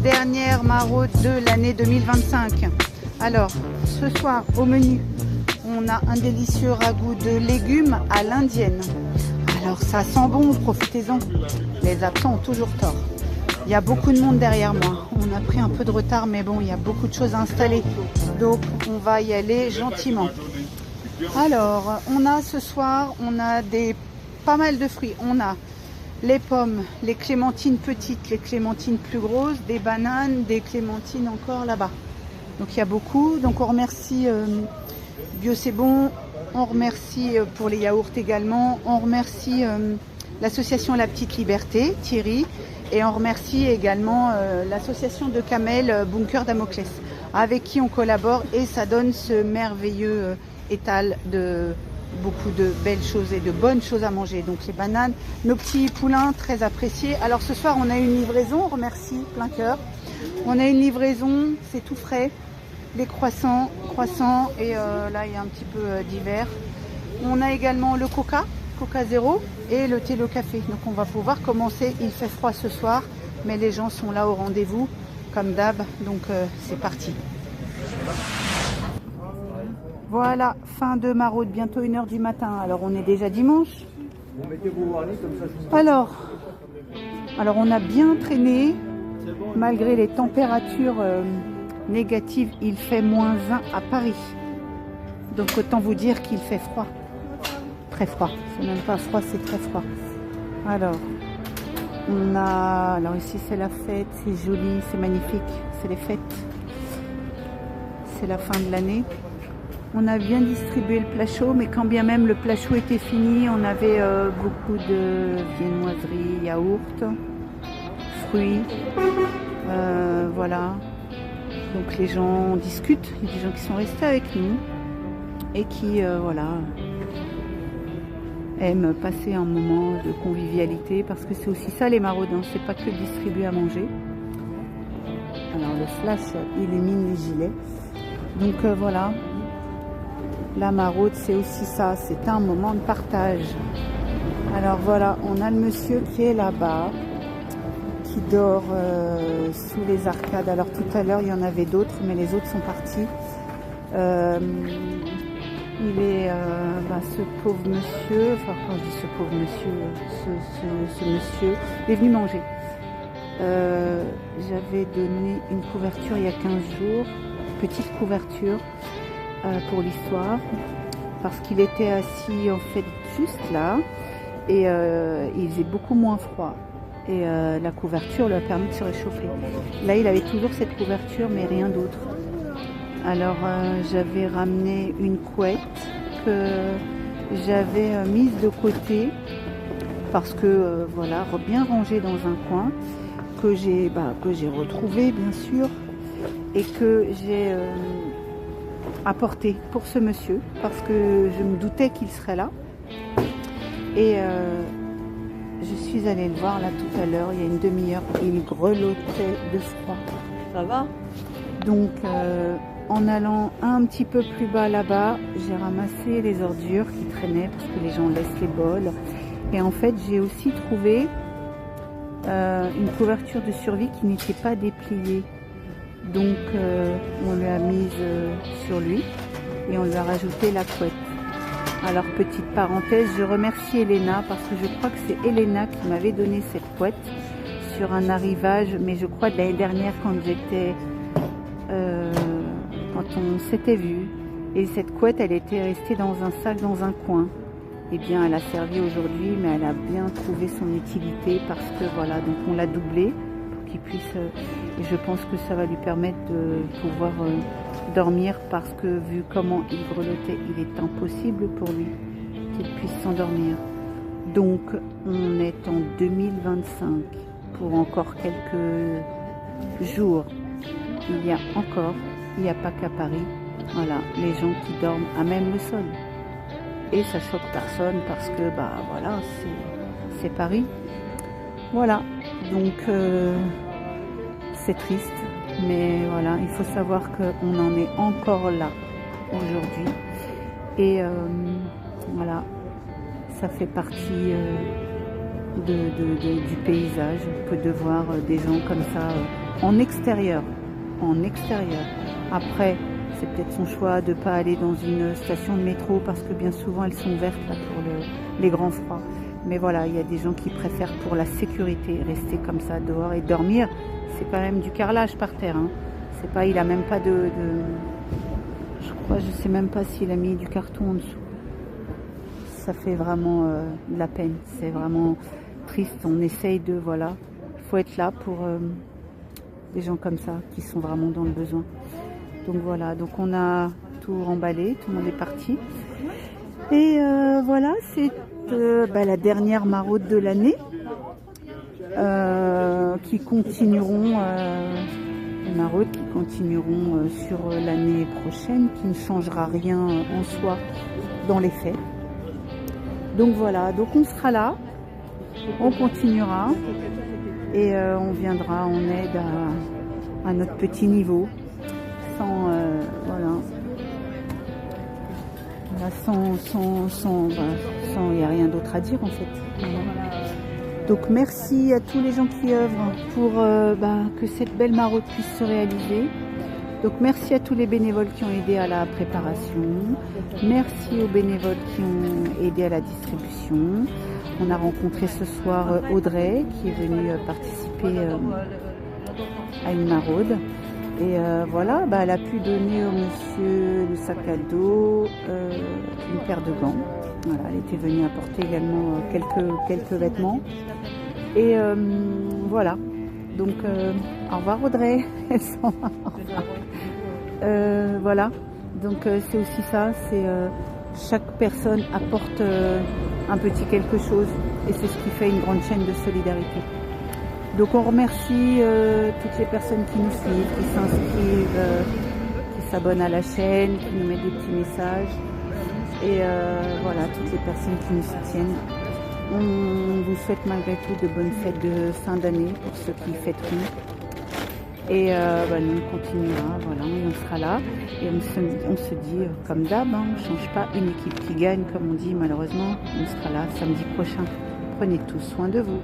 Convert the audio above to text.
Dernière maraude de l'année 2025. Alors, ce soir au menu, on a un délicieux ragoût de légumes à l'indienne. Alors ça sent bon, profitez-en. Les absents ont toujours tort. Il y a beaucoup de monde derrière moi. On a pris un peu de retard, mais bon, il y a beaucoup de choses à installer. Donc, on va y aller gentiment. Alors, on a ce soir, on a pas mal de fruits. On a les pommes, les clémentines petites, les clémentines plus grosses, des bananes, des clémentines encore là-bas. Donc, il y a beaucoup. Donc, on remercie Bio C'est Bon. On remercie pour les yaourts également. On remercie l'association La Petite Liberté, Thierry. Et on remercie également l'association de Kamel Bunker Damoclès, avec qui on collabore et ça donne ce merveilleux étal de beaucoup de belles choses et de bonnes choses à manger. Donc les bananes, nos petits poulains très appréciés. Alors ce soir on a une livraison, on remercie plein cœur. On a une livraison, c'est tout frais. Les croissants et là il y a un petit peu d'hiver. On a également le Coca zéro et le thé, le café. Donc on va pouvoir commencer. Il fait froid ce soir, mais les gens sont là au rendez-vous, comme d'hab. Donc c'est parti. Voilà, fin de maraude, bientôt 1h du matin. Alors on est déjà dimanche. Alors on a bien traîné, malgré les températures négatives. Il fait -1 à Paris. Donc autant vous dire qu'il fait froid. Très froid, c'est même pas froid, c'est très froid. Alors ici c'est la fête, c'est joli, c'est magnifique, c'est les fêtes, c'est la fin de l'année. On a bien distribué le plat chaud, mais quand bien même le plat chaud était fini, on avait beaucoup de viennoiseries, yaourts, fruits, voilà. Donc les gens discutent, il y a des gens qui sont restés avec nous et qui aiment passer un moment de convivialité, parce que c'est aussi ça les maraudes, hein. C'est pas que distribuer à manger. Alors le flash illumine les gilets. Donc voilà, la maraude c'est aussi ça, c'est un moment de partage. Alors voilà, on a le monsieur qui est là-bas, qui dort sous les arcades. Alors tout à l'heure il y en avait d'autres, mais les autres sont partis. Il est, ce pauvre monsieur, enfin quand je dis ce pauvre monsieur, ce monsieur, il est venu manger. J'avais donné une couverture il y a 15 jours, petite couverture pour l'histoire, parce qu'il était assis en fait juste là, et il faisait beaucoup moins froid. Et la couverture lui a permis de se réchauffer. Là il avait toujours cette couverture, mais rien d'autre. Alors j'avais ramené une couette que j'avais mise de côté parce que voilà, bien rangée dans un coin, que j'ai retrouvé bien sûr, et que j'ai apporté pour ce monsieur parce que je me doutais qu'il serait là. Et je suis allée le voir là tout à l'heure, il y a une demi-heure, il grelottait de froid. Ça va? Donc en allant un petit peu plus bas là-bas, j'ai ramassé les ordures qui traînaient parce que les gens laissent les bols. Et en fait, j'ai aussi trouvé une couverture de survie qui n'était pas dépliée. Donc, on lui a mise sur lui et on lui a rajouté la couette. Alors, petite parenthèse, je remercie Elena parce que je crois que c'est Elena qui m'avait donné cette couette sur un arrivage, mais je crois de l'année dernière quand j'étais... quand on s'était vu, et cette couette elle était restée dans un sac dans un coin. Et bien elle a servi aujourd'hui, mais elle a bien trouvé son utilité parce que voilà, donc on l'a doublé pour qu'il puisse et je pense que ça va lui permettre de pouvoir dormir, parce que vu comment il grelottait, il est impossible pour lui qu'il puisse s'endormir. Donc on est en 2025 pour encore quelques jours. Il n'y a pas qu'à Paris, voilà, les gens qui dorment à même le sol. Et ça choque personne parce que, voilà, c'est Paris. Voilà, donc c'est triste, mais voilà, il faut savoir qu'on en est encore là aujourd'hui. Et voilà, ça fait partie du paysage que de voir des gens comme ça en extérieur. En extérieur. Après, c'est peut-être son choix de ne pas aller dans une station de métro parce que bien souvent elles sont ouvertes là, pour les grands froids. Mais voilà, il y a des gens qui préfèrent pour la sécurité rester comme ça dehors et dormir. C'est quand même du carrelage par terre. Hein. C'est pas, il a même pas je sais même pas s'il a mis du carton en dessous. Ça fait vraiment de la peine. C'est vraiment triste. On essaye de, voilà, il faut être là pour des gens comme ça qui sont vraiment dans le besoin. Donc voilà, donc on a tout remballé, tout le monde est parti. Et voilà, c'est la dernière maraude de l'année qui continueront, les maraudes qui continueront sur l'année prochaine, qui ne changera rien en soi dans les faits. Donc voilà, donc on sera là, on continuera et on viendra en aide à notre petit niveau, sans il n'y a rien d'autre à dire en fait. Donc merci à tous les gens qui œuvrent pour que cette belle maraude puisse se réaliser. Donc merci à tous les bénévoles qui ont aidé à la préparation. Merci aux bénévoles qui ont aidé à la distribution. On a rencontré ce soir Audrey qui est venue participer à une maraude. Et voilà, elle a pu donner au monsieur le sac à dos, une paire de gants. Voilà, elle était venue apporter également quelques vêtements. Et voilà. Donc au revoir Audrey. Elle s'en va. Au revoir. Voilà. Donc c'est aussi ça, c'est chaque personne apporte un petit quelque chose et c'est ce qui fait une grande chaîne de solidarité. Donc on remercie toutes les personnes qui nous suivent, qui s'inscrivent, qui s'abonnent à la chaîne, qui nous mettent des petits messages. Et voilà, toutes les personnes qui nous soutiennent. On vous souhaite malgré tout de bonnes fêtes de fin d'année pour ceux qui fêteront. Et nous on continuera, voilà, on sera là. Et on se dit, comme d'hab, on ne change pas une équipe qui gagne, comme on dit malheureusement. On sera là samedi prochain. Prenez tous soin de vous.